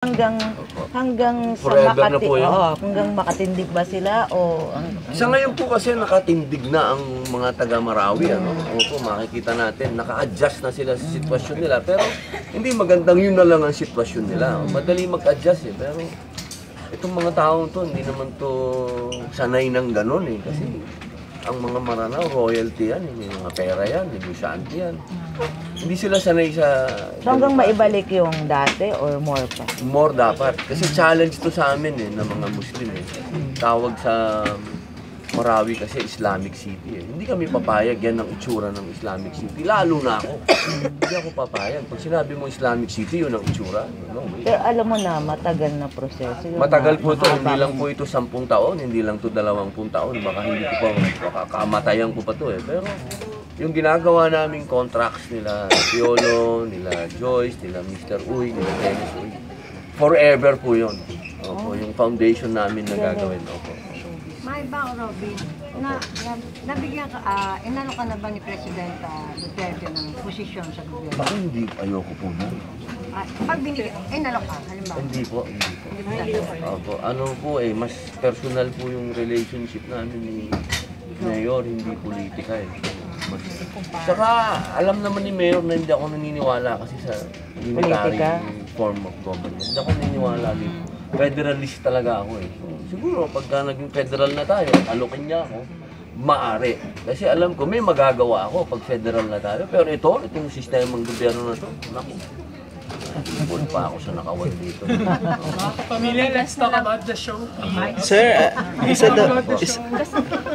Hanggang Forever na po yun. hanggang makatindig ba sila o Sa ngayon po kasi nakatindig na ang mga taga Marawi, ano? Opo, makikita natin, naka-adjust na sila sa sitwasyon nila, pero hindi magandang yun na lang ang sitwasyon nila. Madali mag-adjust eh, pero itong mga taong to, hindi naman to sanay ng ganun eh, kasi ang mga Maranao, royalty yan, may mga pera yan, negosyante yan. Hindi sila sanay sa... So hanggang maibalik yung dati or more pa? More dapat. Kasi challenge to sa amin eh, ng mga Muslim eh. Tawag sa Marawi kasi Islamic City eh. Hindi kami papayag yan ng itsura ng Islamic City. Lalo na ako. Hindi ako papayag. Pag sinabi mo Islamic City, yun ang itsura. No way. Pero alam mo na, matagal na proseso. Matagal po ito. Hindi lang po ito 10 taon. Hindi lang ito 20 taon. Baka hindi ko pa, baka kamatayan ko pa ito eh. Pero yung ginagawa naming contracts nila Piolo, nila Joyce, nila Mr. Uy, nila Dennis Uy. Forever po yun. Opo, yung foundation namin na gagawin. Opo. May bang, Robin, nabigyan ka, inano ka na ba ni President Duterte ng posisyon sa gobyerno? Baka hindi, ayoko po na. Pag binigyan, inano ka, halimbawa? Hindi po, hindi po. Opo, ano po eh, mas personal po yung relationship namin ni Mayor, hindi politika eh. Saka alam naman ni Mayor na hindi ako naniniwala kasi sa unitary form of government. Hindi ako naniniwala dito. Federalist talaga ako eh. So, siguro pagka naging federal na tayo, alokin niya ako, maaari. Kasi alam ko may magagawa ako pag federal na tayo. Pero itong sistemang gobyerno na to, naku, bukod pa ako sa nakawan dito. Pamilya, let's talk about the show. Sir, isa